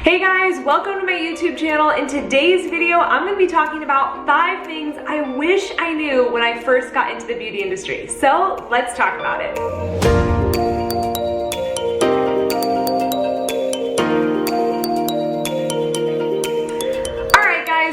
Hey guys, welcome to my YouTube channel. In today's video, I'm going to be talking about 5 things I wish I knew when I first got into the beauty industry. So let's talk about it.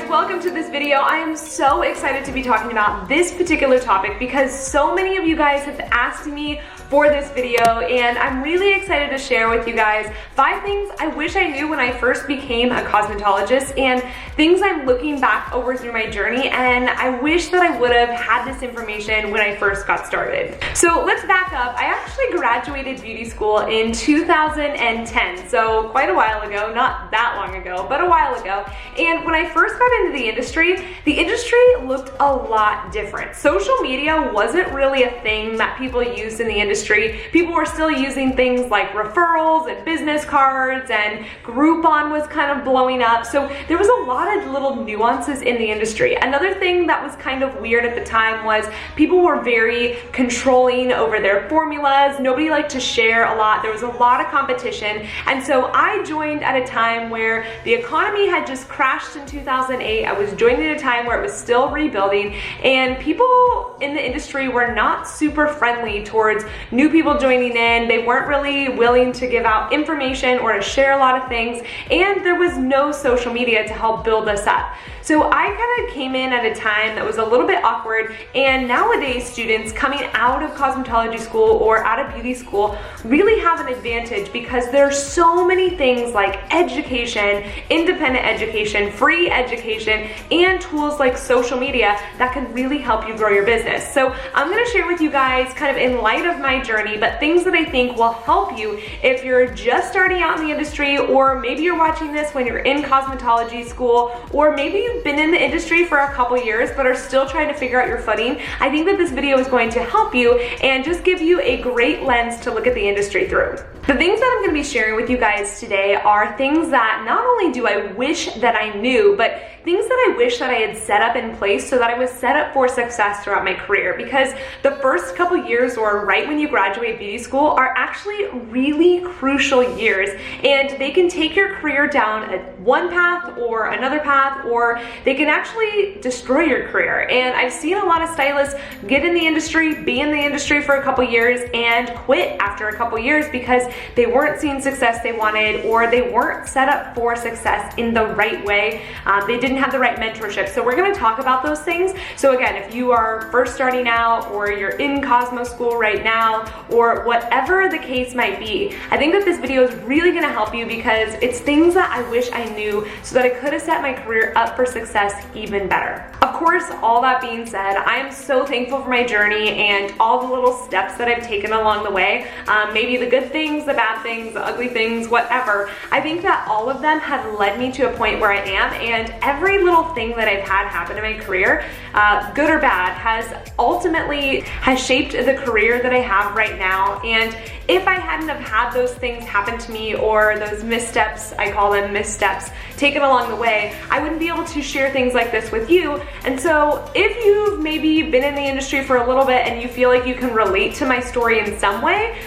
Welcome to this video. I am so excited to be talking about this particular topic because so many of you guys have asked me for this video, and I'm really excited to share with you guys 5 things I wish I knew when I first became a cosmetologist and things I'm looking back over through my journey, and I wish that I would have had this information when I first got started. So let's back up. I actually graduated beauty school in 2010, so quite a while ago, not that long ago, but a while ago. And when I first got into the industry looked a lot different. Social media wasn't really a thing that people used in the industry. People were still using things like referrals and business cards, and Groupon was kind of blowing up. So there was a lot of little nuances in the industry. Another thing that was kind of weird at the time was people were very controlling over their formulas. Nobody liked to share a lot. There was a lot of competition. And so I joined at a time where the economy had just crashed in 2008. I was joining at a time where it was still rebuilding, and people in the industry were not super friendly towards new people joining in. They weren't really willing to give out information or to share a lot of things, and there was no social media to help build us up. So I kind of came in at a time that was a little bit awkward, and nowadays students coming out of cosmetology school or out of beauty school really have an advantage because there's so many things like education, independent education, free education, and tools like social media that can really help you grow your business. So I'm going to share with you guys kind of in light of my journey, but things that I think will help you if you're just starting out in the industry, or maybe you're watching this when you're in cosmetology school, or maybe you've been in the industry for a couple years but are still trying to figure out your footing. I think that this video is going to help you and just give you a great lens to look at the industry through. The things that I'm going to be sharing with you guys today are things that not only do I wish that I knew, but things that I wish that I had set up in place so that I was set up for success throughout my career, because the first couple years, or right when you graduate beauty school, are actually really crucial years, and they can take your career down one path or another path, or they can actually destroy your career. And I've seen a lot of stylists get in the industry, be in the industry for a couple years, and quit after a couple years because they weren't seeing success they wanted, or they weren't set up for success in the right way. They didn't have the right mentorship. So we're going to talk about those things. So again, if you are first starting out, or you're in Cosmo school right now, or whatever the case might be, I think that this video is really going to help you because it's things that I wish I knew so that I could have set my career up for success even better. Of course, all that being said, I am so thankful for my journey and all the little steps that I've taken along the way. Maybe the good things, the bad things, the ugly things, whatever. I think that all of them have led me to a point where I am, and every little thing that I've had happen in my career, good or bad, has ultimately shaped the career that I have right now. And if I hadn't have had those things happen to me, or those missteps, I call them missteps, taken along the way, I wouldn't be able to share things like this with you. And so if you've maybe been in the industry for a little bit and you feel like you can relate to my story in some way,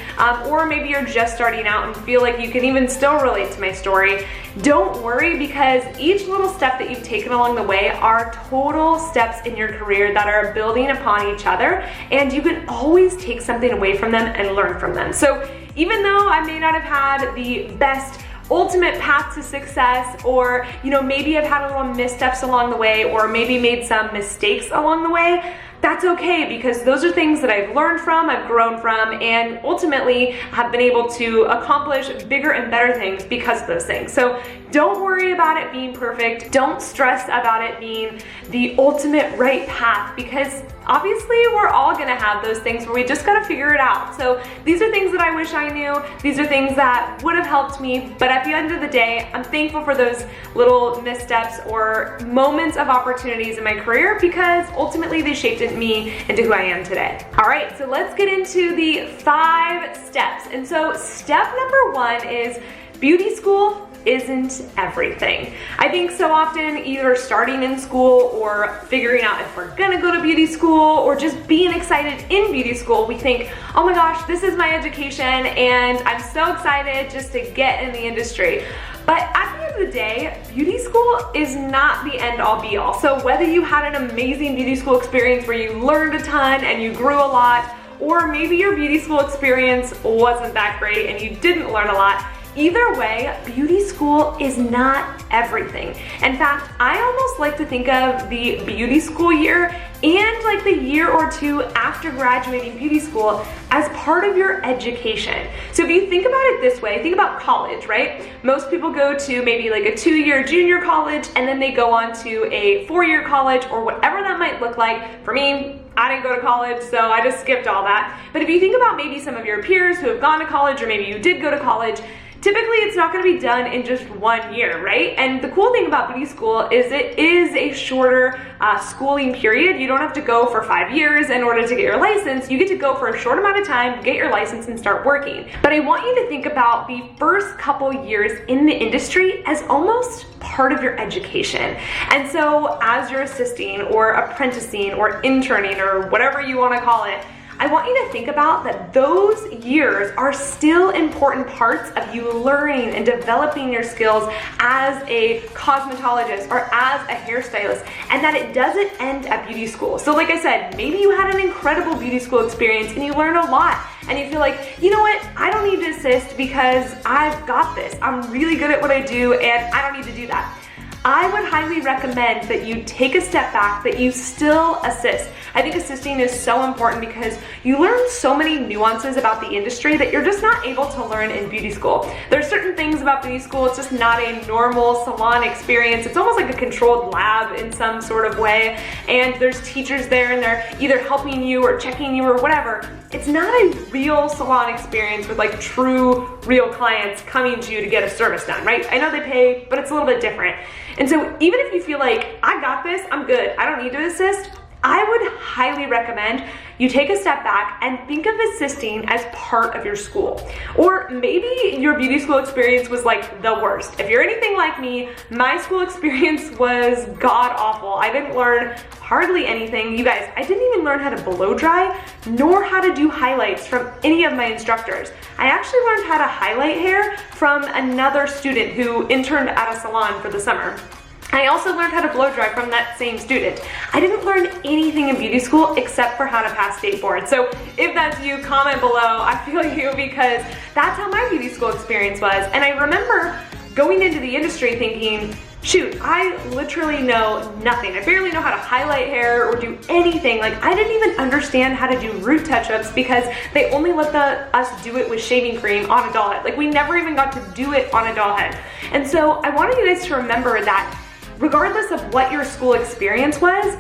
or maybe you're just starting out and feel like you can even still relate to my story, don't worry, because each little step that you've taken along the way are total steps in your career that are building upon each other, and you can always take something away from them and learn from them. So even though I may not have had the best ultimate path to success, or maybe I've had a little missteps along the way, or maybe made some mistakes along the way, that's okay, because those are things that I've learned from, I've grown from, and ultimately have been able to accomplish bigger and better things because of those things. So don't worry about it being perfect. Don't stress about it being the ultimate right path, because obviously we're all gonna have those things where we just gotta figure it out. So these are things that I wish I knew. These are things that would have helped me, but at the end of the day, I'm thankful for those little missteps or moments of opportunities in my career, because ultimately they shaped me into who I am today. All right, so let's get into the 5 steps. And so step number 1 is beauty school isn't everything. I think so often, either starting in school or figuring out if we're gonna go to beauty school, or just being excited in beauty school, we think, oh my gosh, this is my education and I'm so excited just to get in the industry. But at the end of the day, beauty school is not the end all be all. So whether you had an amazing beauty school experience where you learned a ton and you grew a lot, or maybe your beauty school experience wasn't that great and you didn't learn a lot, either way, beauty school is not everything. In fact, I almost like to think of the beauty school year and like the year or two after graduating beauty school as part of your education. So if you think about it this way, think about college, right? Most people go to maybe like a 2-year junior college and then they go on to a 4-year college or whatever that might look like. For me, I didn't go to college, so I just skipped all that. But if you think about maybe some of your peers who have gone to college, or maybe you did go to college, typically it's not going to be done in just 1 year, right? And the cool thing about beauty school is it is a shorter schooling period. You don't have to go for 5 years in order to get your license. You get to go for a short amount of time, get your license, and start working. But I want you to think about the first couple years in the industry as almost part of your education. And so as you're assisting or apprenticing or interning or whatever you want to call it, I want you to think about that those years are still important parts of you learning and developing your skills as a cosmetologist or as a hairstylist, and that it doesn't end at beauty school. So like I said, maybe you had an incredible beauty school experience and you learned a lot and you feel like, you know what, I don't need to assist because I've got this. I'm really good at what I do and I don't need to do that. I would highly recommend that you take a step back, that you still assist. I think assisting is so important because you learn so many nuances about the industry that you're just not able to learn in beauty school. There's certain things about beauty school, it's just not a normal salon experience. It's almost like a controlled lab in some sort of way, and there's teachers there and they're either helping you or checking you or whatever. It's not a real salon experience with like true, real clients coming to you to get a service done, right? I know they pay, but it's a little bit different. And so even if you feel like, I got this, I'm good, I don't need to assist, I would highly recommend you take a step back and think of assisting as part of your school. Or maybe your beauty school experience was like the worst. If you're anything like me, my school experience was god awful. I didn't learn hardly anything. You guys, I didn't even learn how to blow dry, nor how to do highlights from any of my instructors. I actually learned how to highlight hair from another student who interned at a salon for the summer. I also learned how to blow dry from that same student. I didn't learn anything in beauty school except for how to pass state board. So if that's you, comment below. I feel you because that's how my beauty school experience was. And I remember going into the industry thinking, shoot, I literally know nothing. I barely know how to highlight hair or do anything. Like I didn't even understand how to do root touch-ups because they only let us do it with shaving cream on a doll head. Like we never even got to do it on a doll head. And so I wanted you guys to remember that regardless of what your school experience was,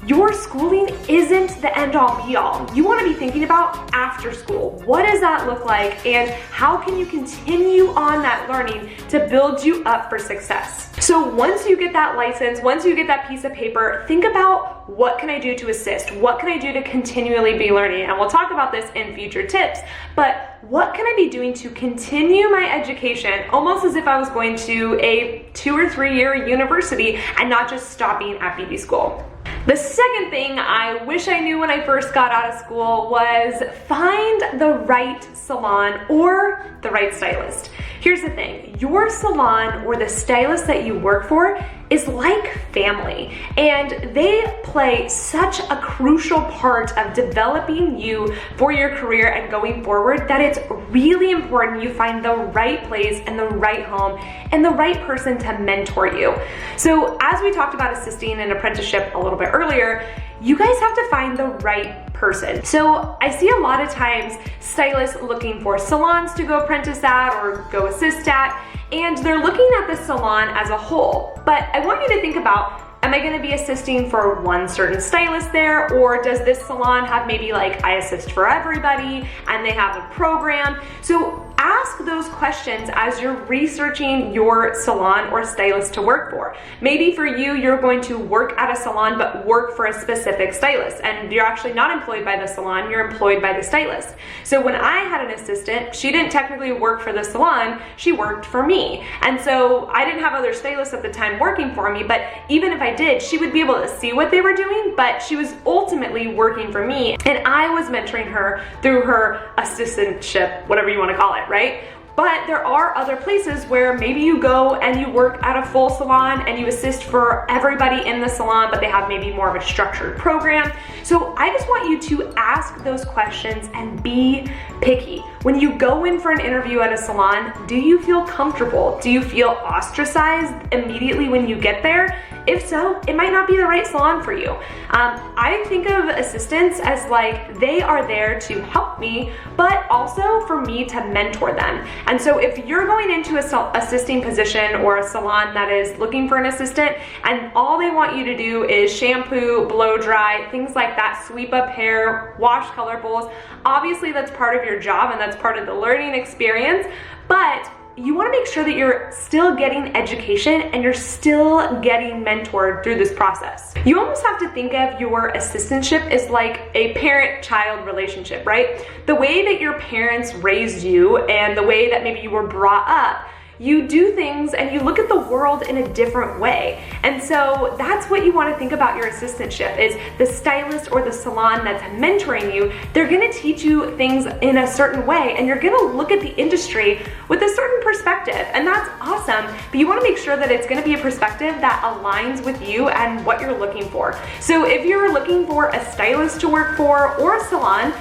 your schooling isn't the end-all be-all. You want to be thinking about after school. What does that look like and how can you continue on that learning to build you up for success? So once you get that license, once you get that piece of paper, think about what can I do to assist? What can I do to continually be learning? And we'll talk about this in future tips, but what can I be doing to continue my education almost as if I was going to a 2 or 3 year university and not just stopping at beauty school? The second thing I wish I knew when I first got out of school was find the right salon or the right stylist. Here's the thing, your salon or the stylist that you work for is like family, and they play such a crucial part of developing you for your career and going forward that it's really important you find the right place and the right home and the right person to mentor you. So as we talked about assisting and apprenticeship a little bit earlier, you guys have to find the right person. So I see a lot of times stylists looking for salons to go apprentice at or go assist at, and they're looking at the salon as a whole. But I want you to think about, am I gonna be assisting for one certain stylist there, or does this salon have maybe like I assist for everybody and they have a program? So ask those questions as you're researching your salon or stylist to work for. Maybe for you, you're going to work at a salon but work for a specific stylist, and you're actually not employed by the salon, you're employed by the stylist. So when I had an assistant, she didn't technically work for the salon, she worked for me. And so I didn't have other stylists at the time working for me, but even if I did, she would be able to see what they were doing, but she was ultimately working for me, and I was mentoring her through her assistantship, whatever you want to call it, right? But there are other places where maybe you go and you work at a full salon and you assist for everybody in the salon, but they have maybe more of a structured program. So I just want you to ask those questions and be picky. When you go in for an interview at a salon, do you feel comfortable? Do you feel ostracized immediately when you get there? If so, it might not be the right salon for you. I think of assistants as like, they are there to help me, but also for me to mentor them. And so if you're going into a assisting position or a salon that is looking for an assistant and all they want you to do is shampoo, blow dry, things like that, sweep up hair, wash color bowls, obviously that's part of your job and that's part of the learning experience, but you want to make sure that you're still getting education and you're still getting mentored through this process. You almost have to think of your assistantship as like a parent-child relationship, right? The way that your parents raised you and the way that maybe you were brought up, you do things and you look at the world in a different way. And so that's what you want to think about your assistantship is the stylist or the salon that's mentoring you. They're going to teach you things in a certain way and you're going to look at the industry with a certain perspective, and that's awesome. But you want to make sure that it's going to be a perspective that aligns with you and what you're looking for. So if you're looking for a stylist to work for or a salon,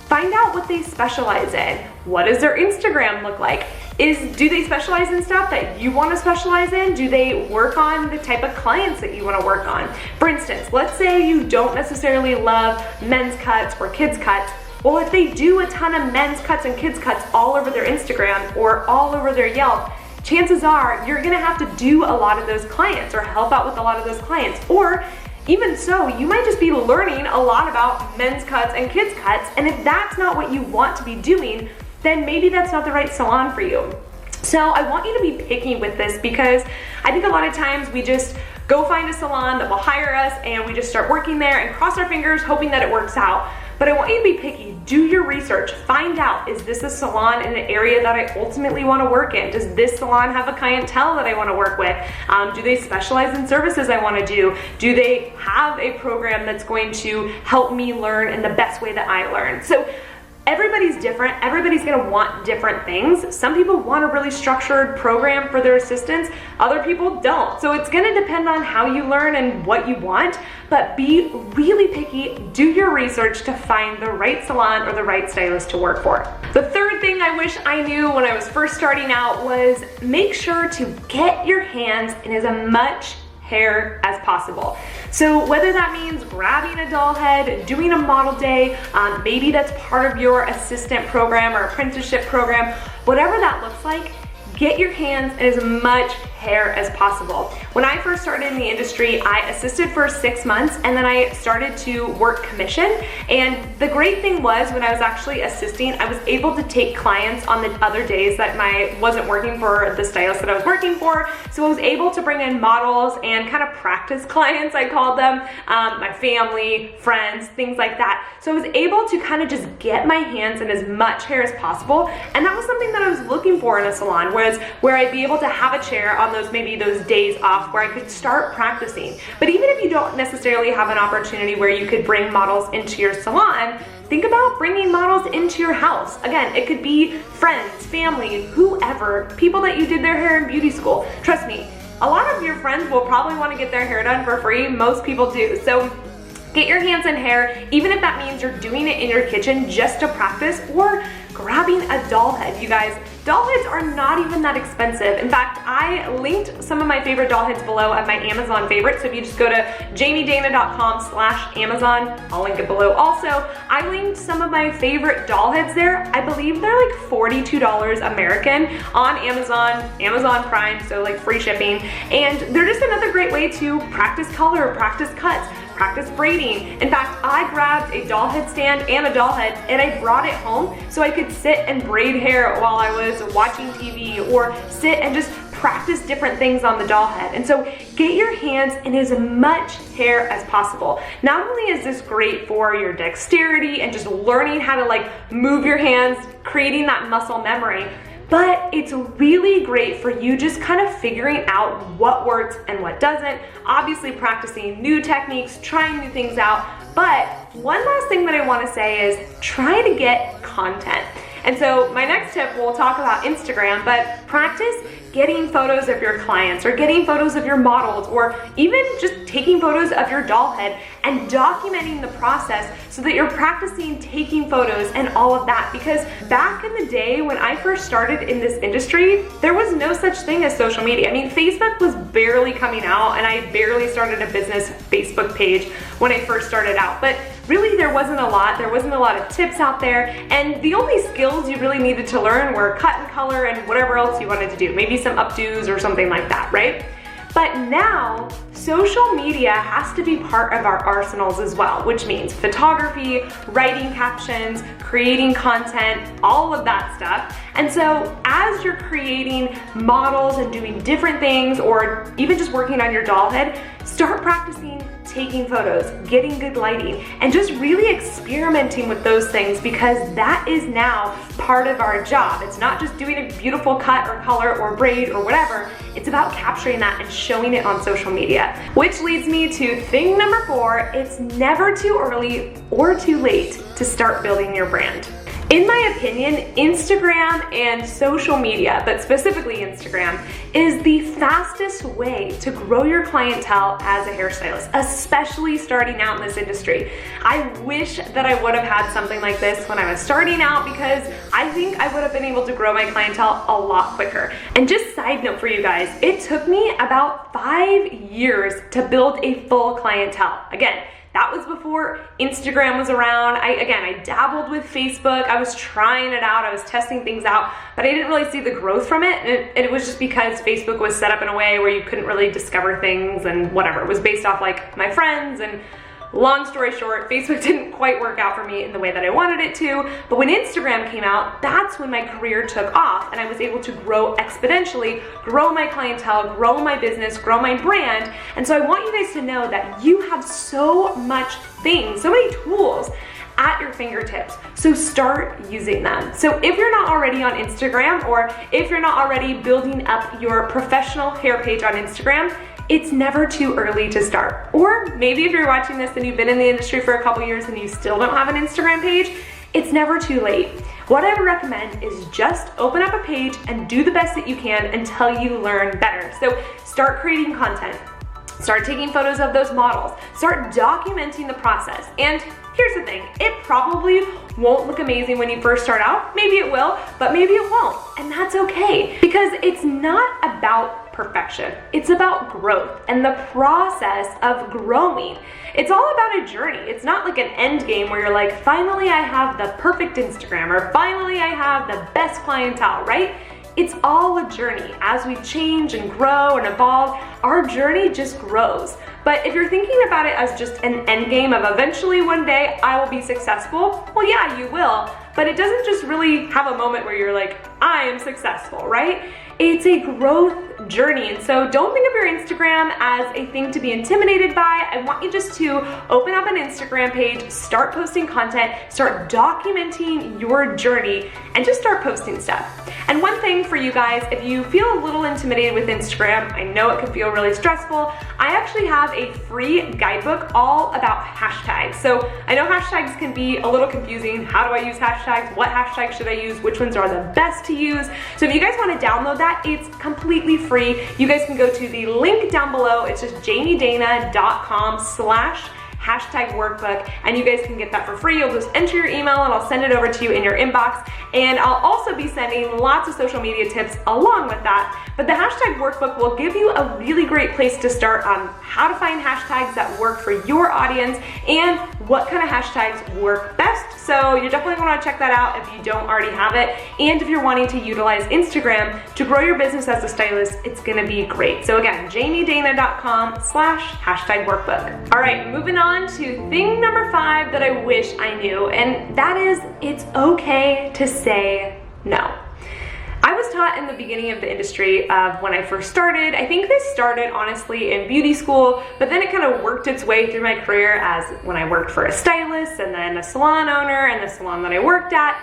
find out what they specialize in. What does their Instagram look like? Do they specialize in stuff that you want to specialize in? Do they work on the type of clients that you want to work on? For instance, let's say you don't necessarily love men's cuts or kids cuts. Well, if they do a ton of men's cuts and kids cuts all over their Instagram or all over their Yelp, chances are you're gonna have to do a lot of those clients or help out with a lot of those clients. Or even so, you might just be learning a lot about men's cuts and kids cuts, and if that's not what you want to be doing, then maybe that's not the right salon for you. So I want you to be picky with this because I think a lot of times we just go find a salon that will hire us and we just start working there and cross our fingers hoping that it works out. But I want you to be picky. Do your research. Find out, is this a salon in an area that I ultimately want to work in? Does this salon have a clientele that I want to work with? Do they specialize in services I want to do? Do they have a program that's going to help me learn in the best way that I learn? So everybody's different. Everybody's gonna want different things. Some people want a really structured program for their assistants. Other people don't. So it's gonna depend on how you learn and what you want, but be really picky. Do your research to find the right salon or the right stylist to work for. The third thing I wish I knew when I was first starting out was make sure to get your hands in as much hair as possible. So whether that means grabbing a doll head, doing a model day, maybe that's part of your assistant program or apprenticeship program, whatever that looks like, get your hands in as much hair as possible. When I first started in the industry, I assisted for 6 months and then I started to work commission. And the great thing was when I was actually assisting, I was able to take clients on the other days that I wasn't working for the stylist that I was working for. So I was able to bring in models and kind of practice clients, I called them, my family, friends, things like that. So I was able to kind of just get my hands in as much hair as possible. And that was something that I was looking for in a salon, was where I'd be able to have a chair on those days off where I could start practicing. But even if you don't necessarily have an opportunity where you could bring models into your salon, think about bringing models into your house. Again, it could be friends, family, whoever, people that you did their hair in beauty school. Trust me, a lot of your friends will probably want to get their hair done for free. Most people do. So get your hands in hair, even if that means you're doing it in your kitchen just to practice, or grabbing a doll head. You guys, doll heads are not even that expensive. In fact, I linked some of my favorite doll heads below at my Amazon favorites. So if you just go to jamiedana.com/Amazon, I'll link it below also. I linked some of my favorite doll heads there. I believe they're like $42 American on Amazon, Amazon Prime, so like free shipping. And they're just another great way to practice color, practice cuts, practice braiding. In fact, I grabbed a doll head stand and a doll head and I brought it home so I could sit and braid hair while I was watching TV, or sit and just practice different things on the doll head. And so get your hands in as much hair as possible. Not only is this great for your dexterity and just learning how to like move your hands, creating that muscle memory, but it's really great for you just kind of figuring out what works and what doesn't, obviously practicing new techniques, trying new things out. But one last thing that I want to say is try to get content. And so my next tip, we'll talk about Instagram, but practice getting photos of your clients or getting photos of your models or even just taking photos of your doll head and documenting the process so that you're practicing taking photos and all of that. Because back in the day when I first started in this industry, there was no such thing as social media. I mean, Facebook was barely coming out and I barely started a business Facebook page when I first started out. But really there wasn't a lot. There wasn't a lot of tips out there, and the only skills you really needed to learn were cut and color and whatever else you wanted to do. Maybe some updos or something like that, right? But now, social media has to be part of our arsenals as well, which means photography, writing captions, creating content, all of that stuff. And so as you're creating models and doing different things, or even just working on your doll head, start practicing taking photos, getting good lighting, and just really experimenting with those things, because that is now part of our job. It's not just doing a beautiful cut or color or braid or whatever. It's about capturing that and showing it on social media. Which leads me to thing number 4, it's never too early or too late to start building your brand. In my opinion, Instagram and social media, but specifically Instagram, is the fastest way to grow your clientele as a hairstylist, especially starting out in this industry. I wish that I would have had something like this when I was starting out, because I think I would have been able to grow my clientele a lot quicker. And just side note for you guys, it took me about 5 years to build a full clientele. Again, that was before Instagram was around. I dabbled with Facebook. I was trying it out. I was testing things out, but I didn't really see the growth from it. And it was just because Facebook was set up in a way where you couldn't really discover things and whatever. It was based off like my friends, and long story short, Facebook didn't quite work out for me in the way that I wanted it to. But when Instagram came out, that's when my career took off and I was able to grow exponentially, grow my clientele, grow my business, grow my brand. And so I want you guys to know that you have so much things, so many tools at your fingertips. So start using them. So if you're not already on Instagram, or if you're not already building up your professional hair page on Instagram, it's never too early to start. Or maybe if you're watching this and you've been in the industry for a couple years and you still don't have an Instagram page, it's never too late. What I would recommend is just open up a page and do the best that you can until you learn better. So start creating content. Start taking photos of those models. Start documenting the process. And here's the thing, it probably won't look amazing when you first start out. Maybe it will, but maybe it won't. And that's okay, because it's not about perfection. It's about growth and the process of growing. It's all about a journey. It's not like an end game where you're like, finally I have the perfect Instagram, or finally I have the best clientele, right? It's all a journey. As we change and grow and evolve, our journey just grows. But if you're thinking about it as just an end game of eventually one day I will be successful, well, yeah, you will, but it doesn't just really have a moment where you're like, I am successful, right? It's a growth journey. And so don't think of your Instagram as a thing to be intimidated by. I want you just to open up an Instagram page, start posting content, start documenting your journey, and just start posting stuff. And one thing for you guys, if you feel a little intimidated with Instagram, I know it can feel really stressful, I actually have a free guidebook all about hashtags. So I know hashtags can be a little confusing. How do I use hashtags? What hashtags should I use? Which ones are the best to use? So if you guys want to download that, it's completely free. You guys can go to the link down below. It's just jamiedana.com/#workbook, and you guys can get that for free. You'll just enter your email and I'll send it over to you in your inbox. And I'll also be sending lots of social media tips along with that. But the hashtag workbook will give you a really great place to start on how to find hashtags that work for your audience and what kind of hashtags work best. So you're definitely going to check that out if you don't already have it. And if you're wanting to utilize Instagram to grow your business as a stylist, it's going to be great. So again, jamiedana.com/#workbook. All right, moving on to thing number 5 that I wish I knew, and that is, it's okay to say no. I was taught in the beginning of the industry when I first started. I think this started honestly in beauty school, but then it kind of worked its way through my career as when I worked for a stylist and then a salon owner and the salon that I worked at.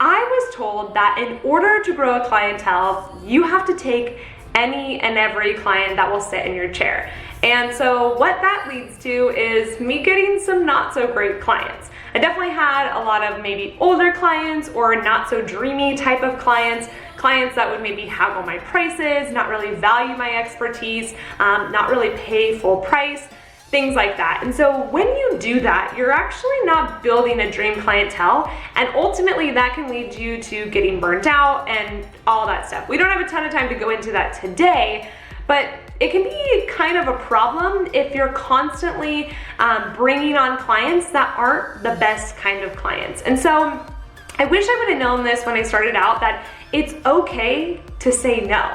I was told that in order to grow a clientele, you have to take any and every client that will sit in your chair. And so what that leads to is me getting some not so great clients. I definitely had a lot of maybe older clients or not so dreamy type of clients that would maybe haggle my prices, not really value my expertise, not really pay full price, things like that. And so when you do that, you're actually not building a dream clientele, and ultimately that can lead you to getting burnt out and all that stuff. We don't have a ton of time to go into that today, but it can be kind of a problem if you're constantly bringing on clients that aren't the best kind of clients. And so I wish I would have known this when I started out, that it's okay to say no.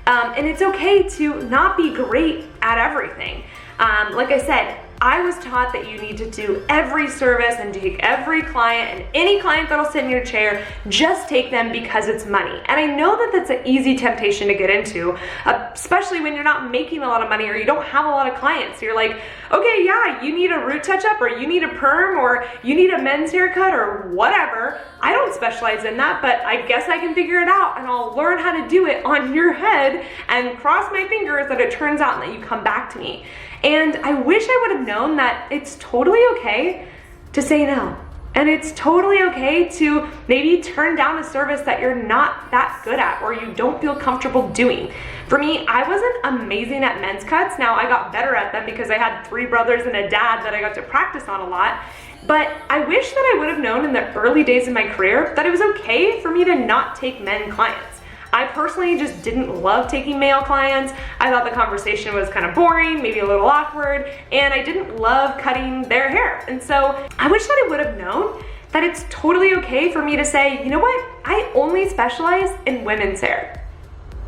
And it's okay to not be great at everything. Like I said, I was taught that you need to do every service and take every client, and any client that'll sit in your chair, just take them because it's money. And I know that that's an easy temptation to get into, especially when you're not making a lot of money or you don't have a lot of clients. You're like, okay, yeah, you need a root touch-up, or you need a perm, or you need a men's haircut, or whatever. I don't specialize in that, but I guess I can figure it out, and I'll learn how to do it on your head and cross my fingers that it turns out and that you come back to me. And I wish I would have known that it's totally okay to say no. And it's totally okay to maybe turn down a service that you're not that good at or you don't feel comfortable doing. For me, I wasn't amazing at men's cuts. Now, I got better at them because I had 3 brothers and a dad that I got to practice on a lot. But I wish that I would have known in the early days of my career that it was okay for me to not take men clients. I personally just didn't love taking male clients. I thought the conversation was kind of boring, maybe a little awkward, and I didn't love cutting their hair. And so I wish that I would have known that it's totally okay for me to say, you know what? I only specialize in women's hair.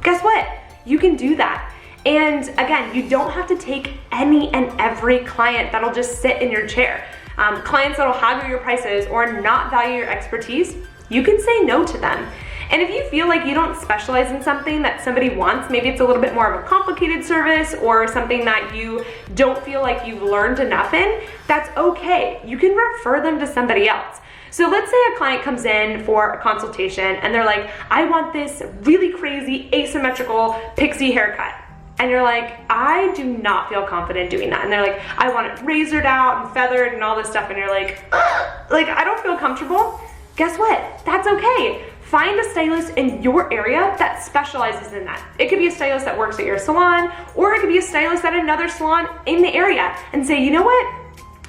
Guess what? You can do that. And again, you don't have to take any and every client that'll just sit in your chair. Clients that'll haggle your prices or not value your expertise, you can say no to them. And if you feel like you don't specialize in something that somebody wants, maybe it's a little bit more of a complicated service or something that you don't feel like you've learned enough in, that's okay. You can refer them to somebody else. So let's say a client comes in for a consultation and they're like, I want this really crazy asymmetrical pixie haircut. And you're like, I do not feel confident doing that. And they're like, I want it razored out and feathered and all this stuff. And you're like, I don't feel comfortable. Guess what? That's okay. Find a stylist in your area that specializes in that. It could be a stylist that works at your salon, or it could be a stylist at another salon in the area, and say, you know what?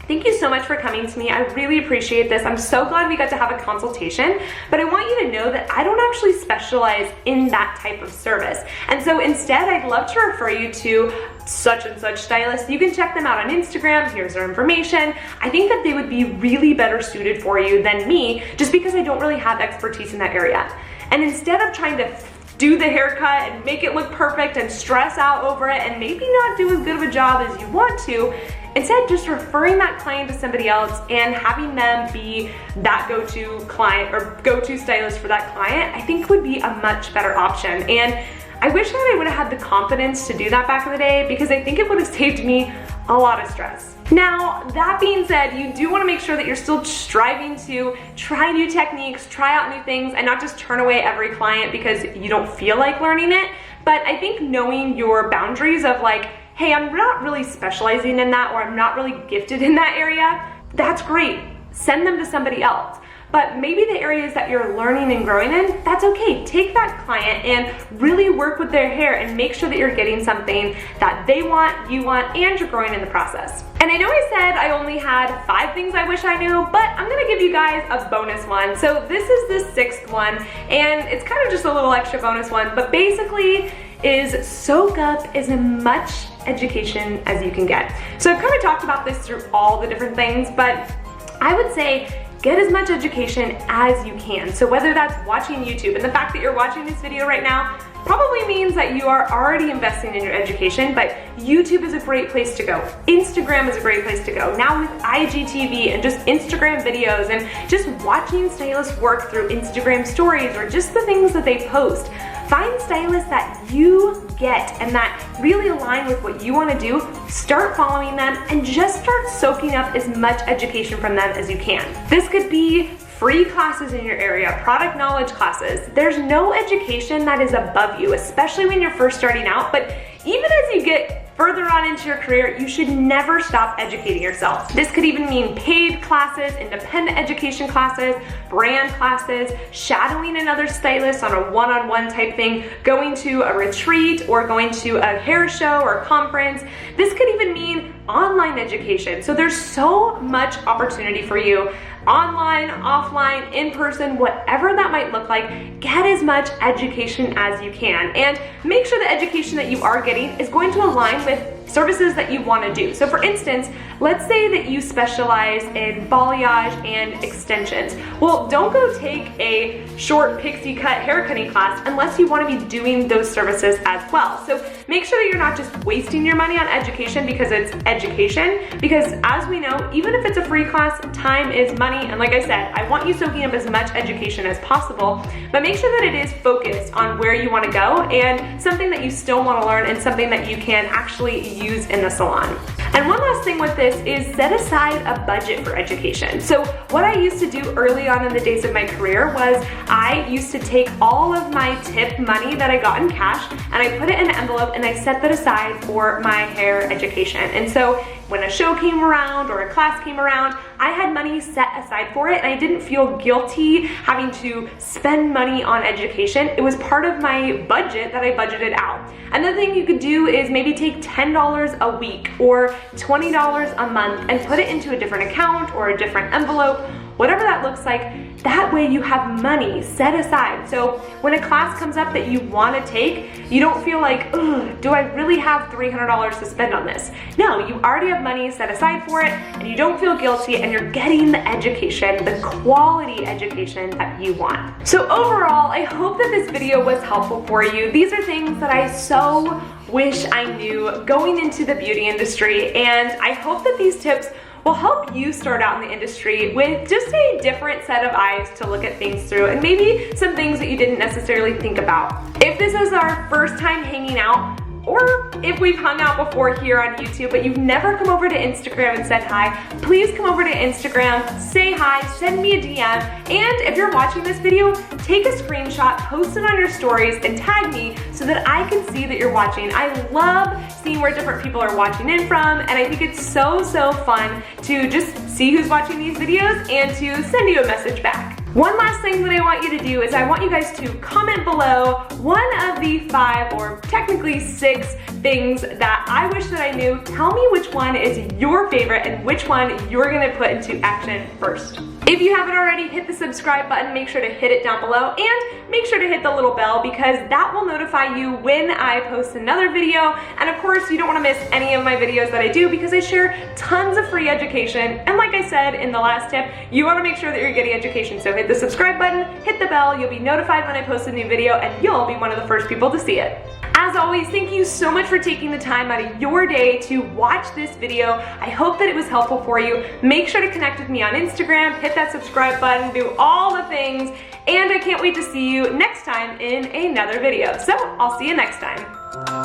Thank you so much for coming to me. I really appreciate this. I'm so glad we got to have a consultation, but I want you to know that I don't actually specialize in that type of service. And so instead, I'd love to refer you to such and such stylist. You can check them out on Instagram. Here's their information. I think that they would be really better suited for you than me, just because I don't really have expertise in that area. And instead of trying to do the haircut and make it look perfect and stress out over it and maybe not do as good of a job as you want to, instead just referring that client to somebody else and having them be that go-to client or go-to stylist for that client, I think would be a much better option. And I wish that I would have had the confidence to do that back in the day, because I think it would have saved me a lot of stress. Now, that being said, you do want to make sure that you're still striving to try new techniques, try out new things, and not just turn away every client because you don't feel like learning it. But I think knowing your boundaries of like, hey, I'm not really specializing in that, or I'm not really gifted in that area, that's great. Send them to somebody else. But maybe the areas that you're learning and growing in, that's okay. Take that client and really work with their hair and make sure that you're getting something that they want, you want, and you're growing in the process. And I know I said I only had 5 things I wish I knew, but I'm gonna give you guys a bonus one. So this is the 6th one, and it's kind of just a little extra bonus one, but basically is soak up as much education as you can get. So I've kind of talked about this through all the different things, but I would say get as much education as you can. So whether that's watching YouTube, and the fact that you're watching this video right now probably means that you are already investing in your education, but YouTube is a great place to go. Instagram is a great place to go. Now with IGTV and just Instagram videos and just watching stylists work through Instagram stories or just the things that they post, find stylists that you get and that really align with what you want to do, start following them, and just start soaking up as much education from them as you can. This could be free classes in your area, product knowledge classes. There's no education that is above you, especially when you're first starting out, but even as you get further on into your career, you should never stop educating yourself. This could even mean paid classes, independent education classes, brand classes, shadowing another stylist on a one-on-one type thing, going to a retreat or going to a hair show or conference. This could even mean online education. So there's so much opportunity for you. Online, offline, in person, whatever that might look like, get as much education as you can. And make sure the education that you are getting is going to align with services that you want to do. So for instance, let's say that you specialize in balayage and extensions. Well, don't go take a short pixie cut haircutting class unless you want to be doing those services as well. So make sure that you're not just wasting your money on education because it's education, because as we know, even if it's a free class, time is money. And like I said, I want you soaking up as much education as possible, but make sure that it is focused on where you want to go and something that you still want to learn and something that you can actually use in the salon. And one last thing with this is set aside a budget for education. So what I used to do early on in the days of my career was I used to take all of my tip money that I got in cash and I put it in an envelope and I set that aside for my hair education. And so when a show came around or a class came around, I had money set aside for it and I didn't feel guilty having to spend money on education. It was part of my budget that I budgeted out. Another thing you could do is maybe take $10 a week or $20 a month and put it into a different account or a different envelope, whatever that looks like. That way you have money set aside. So when a class comes up that you want to take, you don't feel like, ugh, do I really have $300 to spend on this? No, you already have money set aside for it and you don't feel guilty and you're getting the education, the quality education that you want. So overall, I hope that this video was helpful for you. These are things that I so wish I knew going into the beauty industry, and I hope that these tips will help you start out in the industry with just a different set of eyes to look at things through and maybe some things that you didn't necessarily think about. If this is our first time hanging out, or if we've hung out before here on YouTube, but you've never come over to Instagram and said hi, please come over to Instagram, say hi, send me a DM, and if you're watching this video, take a screenshot, post it on your stories, and tag me so that I can see that you're watching. I love seeing where different people are watching in from, and I think it's so fun to just see who's watching these videos and to send you a message back. One last thing that I want you to do is I want you guys to comment below one of the 5 or technically 6 things that I wish that I knew. Tell me which one is your favorite and which one you're gonna put into action first. If you haven't already, hit the subscribe button, make sure to hit it down below, and make sure to hit the little bell because that will notify you when I post another video. And of course, you don't wanna miss any of my videos that I do because I share tons of free education. And like I said in the last tip, you wanna make sure that you're getting education. So hit the subscribe button, hit the bell, you'll be notified when I post a new video and you'll be one of the first people to see it. As always, thank you so much for taking the time out of your day to watch this video. I hope that it was helpful for you. Make sure to connect with me on Instagram, hit that subscribe button, do all the things, and I can't wait to see you next time in another video. So I'll see you next time.